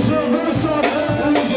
Je veux chanter.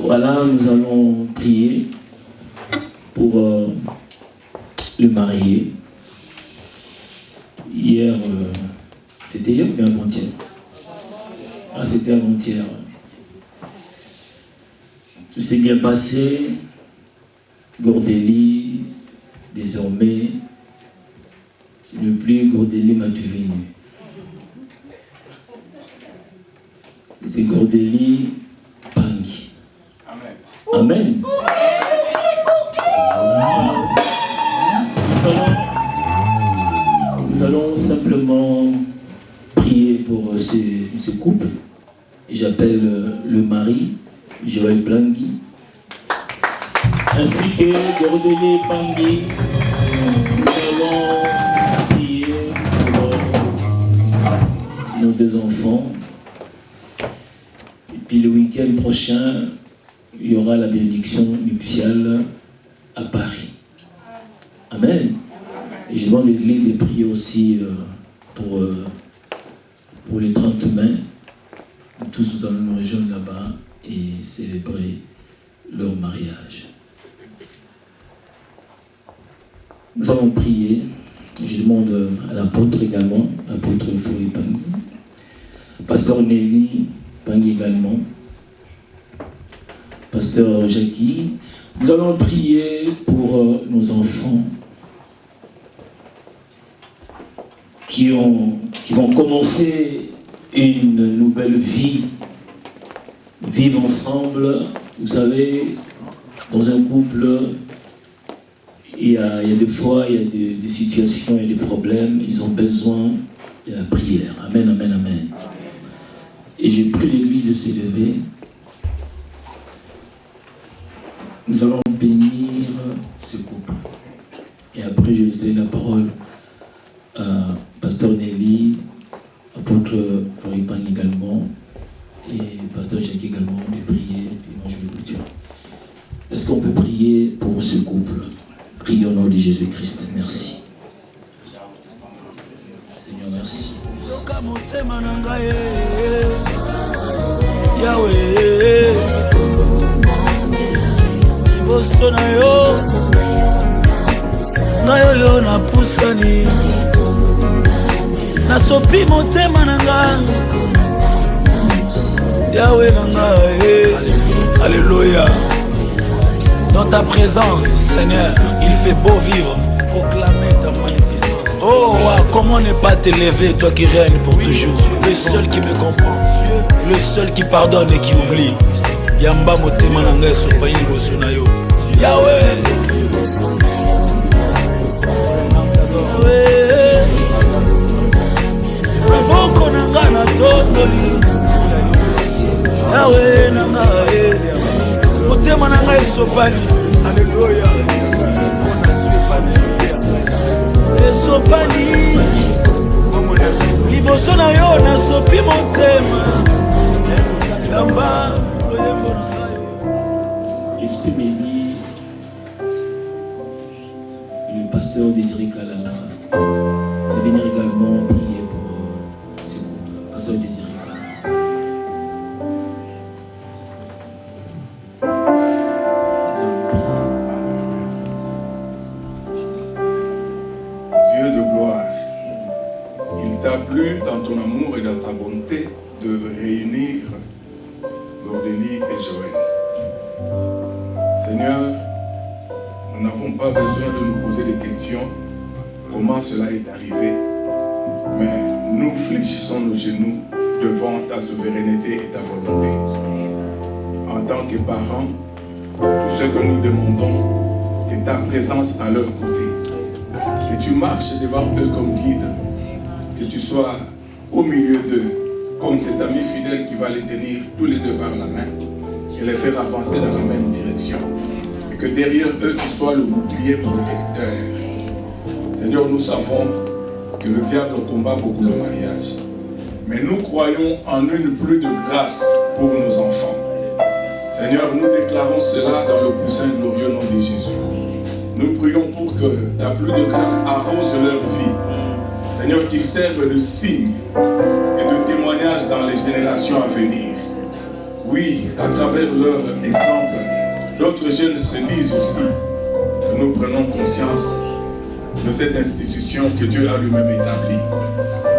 Voilà, nous allons prier pour le marié. Hier, c'était hier ou bien avant-hier? Ah, c'était avant-hier. Tout s'est bien passé. Gourdélie, désormais, c'est le plus Gourdélie m'a-tu venu. C'est Gourdélie Pangui. Amen. Amen. Nous allons simplement prier pour ce couple. J'appelle le mari, Joël Blangui, ainsi que Gourdélie Pangui. Nous allons prier pour nos deux enfants. Et puis le week-end prochain, il y aura la bénédiction nuptiale à Paris. Amen. Et je demande l'église de prier aussi pour les 30 mai. Nous tous nous allons nous rejoindre là-bas et célébrer leur mariage. Nous allons prier. Je demande à l'apôtre également, l'apôtre Fourie Pangui, pasteur Nelly Pangui également, pasteur Jackie. Nous allons prier pour nos enfants qui vont commencer une nouvelle vie, vivre ensemble. Vous savez, dans un couple, il y a des fois, il y a des situations, il y a des problèmes, ils ont besoin de la prière. Amen, amen, amen. Et j'ai pris l'église de s'élever. Nous allons bénir ce couple. Et après, je laisserai la parole à pasteur Nelly, apôtre Fourie Pangui également, et pasteur Jacques également, de prier, et puis moi je vais vous dire. Est-ce qu'on peut prier pour ce couple? Prions au nom de Jésus-Christ. Merci. Seigneur, merci. Nayo na pusani na sopi motema nanga Yahweh nanga. Alléluia. Dans ta présence, Seigneur, il fait beau vivre. Proclamer ta magnificence. Oh, comment ne pas t'élever, toi qui règnes pour toujours. Le seul qui me comprend, le seul qui pardonne et qui oublie. Yamba motema nanga sopa liboso na yo. Yahweh. Maboko nanga na tondoli. Yahweh nanga motema nanga esopani. Alléluia. Esopani liboso na yo nasopi motema. Yamba loyembo nanga yo. L'Esprit me dit, le pasteur Désiré Kalala de venir également prier pour ce couple. Pasteur Désiré Kalala. Dieu de gloire, il t'a plu dans ton amour et dans ta bonté de réunir Gourdélie et Joël. Seigneur, nous n'avons pas besoin de nous poser des questions, comment cela est arrivé, mais nous fléchissons nos genoux devant ta souveraineté et ta volonté. En tant que parents, tout ce que nous demandons, c'est ta présence à leur côté. Que tu marches devant eux comme guide, que tu sois au milieu d'eux, comme cet ami fidèle qui va les tenir tous les deux par la main et les faire avancer dans la même direction. Et que derrière eux, tu sois le bouclier protecteur. Seigneur, nous savons que le diable combat beaucoup le mariage. Mais nous croyons en une pluie de grâce pour nos enfants. Seigneur, nous déclarons cela dans le plus saint glorieux nom de Jésus. Nous prions pour que ta pluie de grâce arrose leur vie. Seigneur, qu'ils servent de signe et de témoignage dans les générations à venir. Oui, à travers leur exemple, d'autres jeunes se disent aussi que nous prenons conscience de cette institution que Dieu a lui-même établie.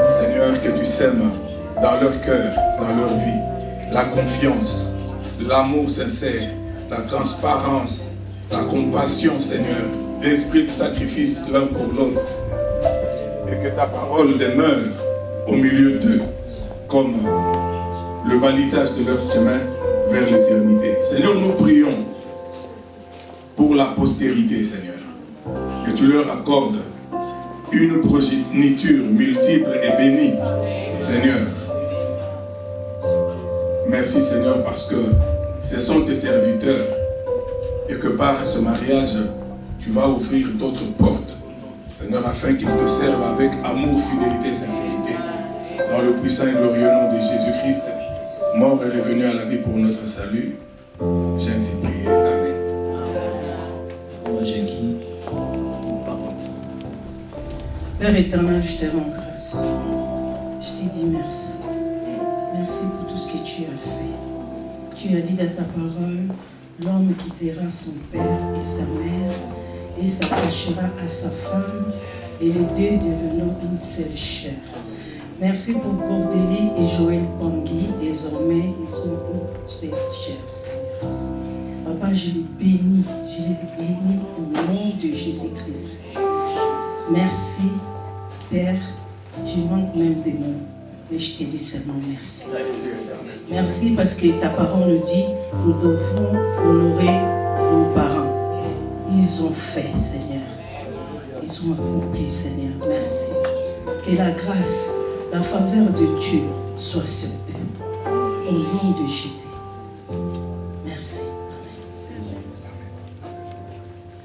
Seigneur, que tu sèmes dans leur cœur, dans leur vie, la confiance, l'amour sincère, la transparence, la compassion, Seigneur, l'esprit de sacrifice l'un pour l'autre. Et que ta parole demeure au milieu d'eux comme le balisage de leur chemin vers l'éternité. Seigneur, nous prions pour la postérité, Seigneur, que tu leur accordes une progéniture multiple et bénie, Seigneur. Merci, Seigneur, parce que ce sont tes serviteurs et que par ce mariage, tu vas ouvrir d'autres portes, Seigneur, afin qu'ils te servent avec amour, fidélité, sincérité, dans le puissant et glorieux nom de Jésus-Christ, mort et revenu à la vie pour notre salut. J'ai ainsi prié. Amen. Père éternel, je te rends grâce. Je te dis merci. Merci pour tout ce que tu as fait. Tu as dit dans ta parole, l'homme quittera son père et sa mère et s'attachera à sa femme et les deux devenant une seule chair. Merci pour Cordélie et Joël Pangui. Désormais, ils sont une seule chair, Seigneur. Papa, je les bénis au nom de Jésus-Christ. Merci, Père. Je manque même des mots, mais je te dis seulement merci. Merci parce que ta parole nous dit, nous devons honorer nos parents. Ils ont fait, Seigneur. Ils ont accompli, Seigneur. Merci. Que la grâce, la faveur de Dieu soit sur eux. Au nom de Jésus. Merci.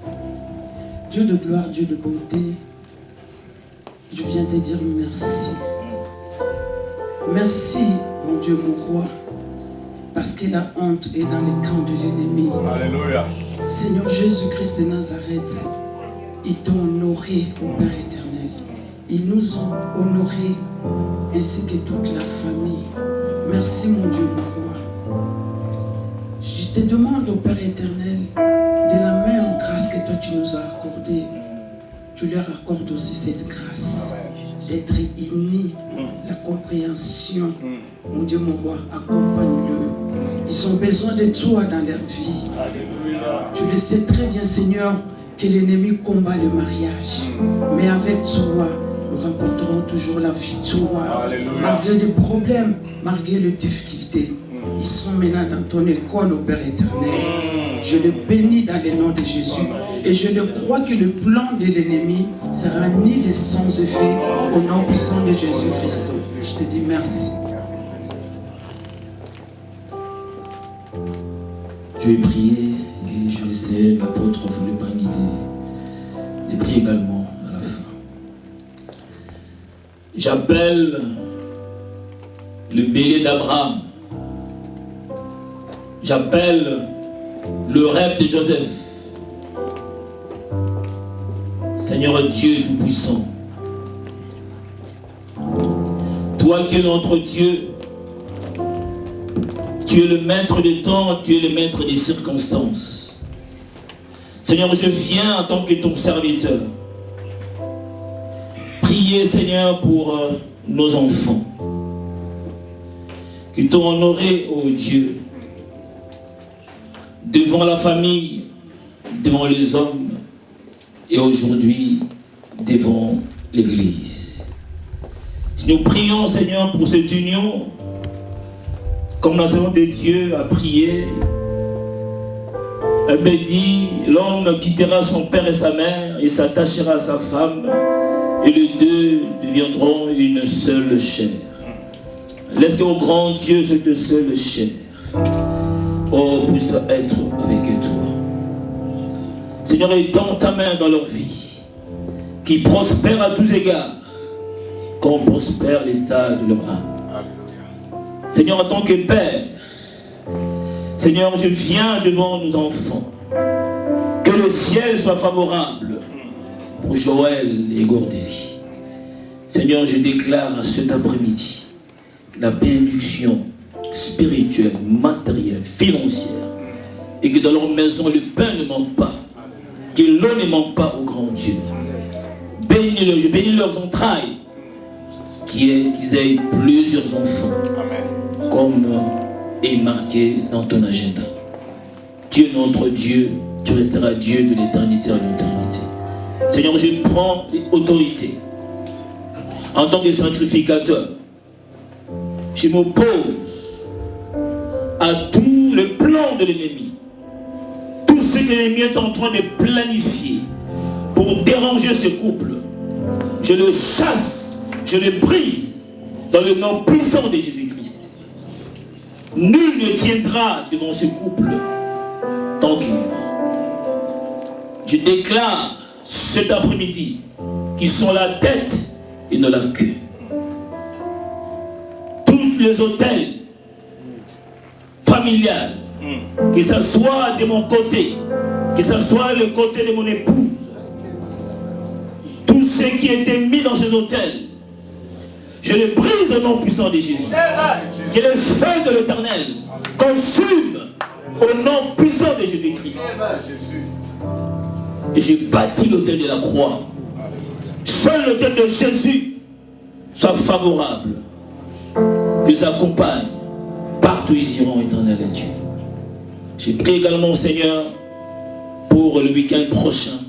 Amen. Dieu de gloire, Dieu de bonté, je viens te dire merci. Merci, mon Dieu, mon roi, parce que la honte est dans les camps de l'ennemi. Alléluia. Seigneur Jésus-Christ de Nazareth, ils t'ont honoré au Père éternel. Ils nous ont honorés, ainsi que toute la famille. Merci, mon Dieu, mon roi. Je te demande au Père éternel, de la même grâce que toi tu nous as accordée, tu leur accordes aussi cette grâce d'être unis, la compréhension. Mon Dieu, mon roi, accompagne-le. Ils ont besoin de toi dans leur vie. Alléluia. Tu le sais très bien, Seigneur, que l'ennemi combat le mariage. Mais avec toi, nous remporterons toujours la victoire. Alléluia. Malgré des problèmes, malgré les difficultés. Ils sont maintenant dans ton école, au Père éternel. Je le bénis dans le nom de Jésus. Et je ne crois que le plan de l'ennemi sera ni les sans effet au nom puissant de Jésus-Christ. Je te dis merci. Je vais prier et je laisserai l'apôtre Philippe Pangui de prier également à la fin. J'appelle le bélier d'Abraham. J'appelle le rêve de Joseph. Seigneur Dieu Tout-Puissant, toi qui es notre Dieu, tu es le maître des temps, tu es le maître des circonstances. Seigneur, je viens en tant que ton serviteur prier, Seigneur, pour nos enfants qui t'ont honoré, ô Dieu, devant la famille, devant les hommes et aujourd'hui devant l'Église. Si nous prions, Seigneur, pour cette union, comme la servante de Dieu a prié, elle me dit, l'homme quittera son père et sa mère et s'attachera à sa femme, et les deux deviendront une seule chair. Laisse au grand Dieu cette seule chair, puisse être avec toi. Seigneur, étends ta main dans leur vie, qui prospère à tous égards, comme prospère l'état de leur âme. Seigneur, en tant que Père, Seigneur, je viens devant nos enfants. Que le ciel soit favorable pour Joël et Cordélie. Seigneur, je déclare cet après-midi que la bénédiction, spirituelle, matérielle, financière. Et que dans leur maison, le pain ne manque pas. Que l'eau ne manque pas au grand Dieu. Bénis-le, je bénis leurs entrailles. Qu'ils aient plusieurs enfants. Amen. Comme est marqué dans ton agenda. Dieu notre Dieu, tu resteras Dieu de l'éternité à l'éternité. Seigneur, je prends l'autorité en tant que sacrificateur. Je m'oppose à tout le plan de l'ennemi. Tout ce que l'ennemi est en train de planifier pour déranger ce couple, je le chasse, je le brise dans le nom puissant de Jésus-Christ. Nul ne tiendra devant ce couple tant qu'il vivra. Je déclare cet après-midi qu'ils sont la tête et non la queue. Tous les hôtels familiales, que ce soit de mon côté, que ce soit le côté de mon épouse, tout ce qui a été mis dans ces hôtels, je les brise au nom puissant de Jésus. Que le feu de l'Éternel consume au nom puissant de Jésus-Christ. Et j'ai bâti l'autel de la croix. Seul l'autel de Jésus soit favorable. Les accompagne. Partout ils iront, éternel Dieu. J'ai prié également, Seigneur, pour le week-end prochain.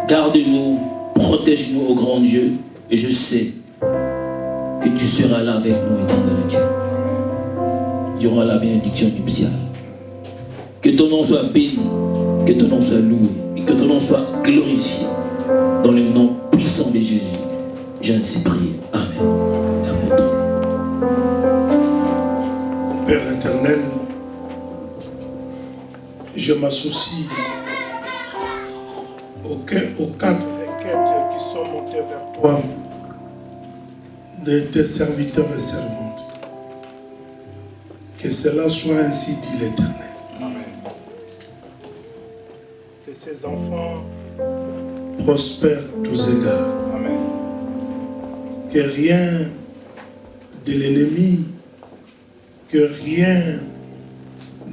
Garde-nous, protège-nous au grand Dieu. Et je sais que tu seras là avec nous, éternel Dieu. Durant la bénédiction du psalme. Que ton nom soit béni, que ton nom soit loué et que ton nom soit glorifié. Dans le nom puissant de Jésus, j'ai ainsi prié. Amen. Père éternel, je m'associe aux quatre requêtes qui sont montées vers toi de tes serviteurs et servantes. Que cela soit ainsi, dit l'Éternel. Que ces enfants prospèrent à tous égards. Amen. Que rien de l'ennemi, que rien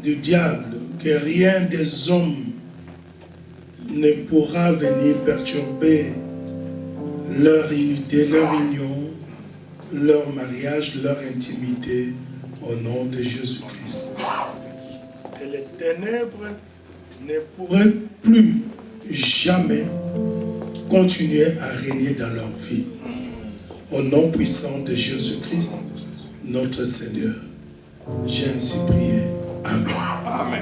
du diable, que rien des hommes ne pourra venir perturber leur unité, leur union, leur mariage, leur intimité au nom de Jésus-Christ. Et les ténèbres ne pourraient plus jamais continuer à régner dans leur vie. Au nom puissant de Jésus-Christ, notre Seigneur, j'ai ainsi prié. Amen. Amen.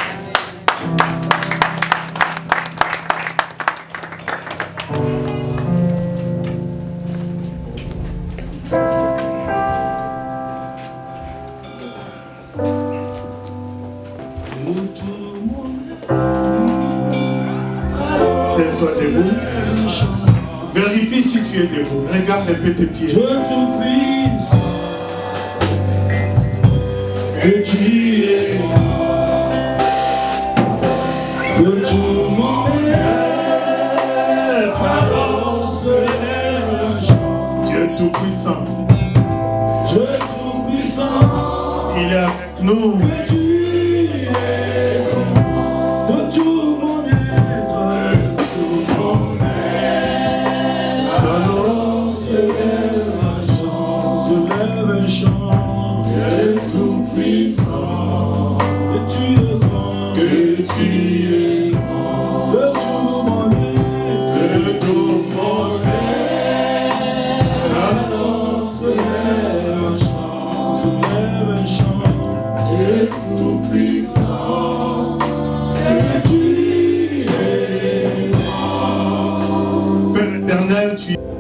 Tiens-toi debout. Vérifie si tu es debout. Regarde un peu tes pieds. Je te prie que tu es que tout mon être avance. Dieu Tout-Puissant. Dieu Tout-Puissant. Il est avec nous. Que tu es de tout mon être. Tout mon être. Alors s'élève un chant. Soulève un chant. Dieu Tout-Puissant. Que tu es grand. Que tu es grand. De tout mon être. De tout mon être. Alors s'élève un chant. Soulève un chant. Dieu Tout-Puissant. Que tu es grand. Père éternel,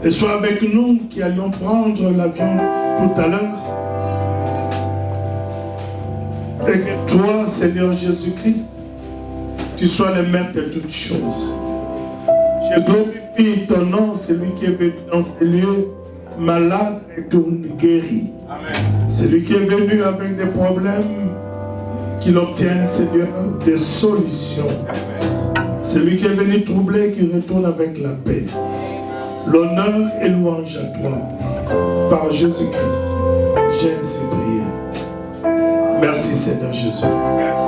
et sois avec nous qui allons prendre l'avion tout à l'heure. Et que toi, Seigneur Jésus-Christ, tu sois le maître de toutes choses. Je glorifie ton nom, celui qui est venu dans ces lieux, malade et guéri. Celui qui est venu avec des problèmes, qu'il obtienne, Seigneur, des solutions. Celui qui est venu troubler, qui retourne avec la paix. L'honneur et louange à toi. Par Jésus-Christ, j'ai ainsi prié. Seigneur Jésus.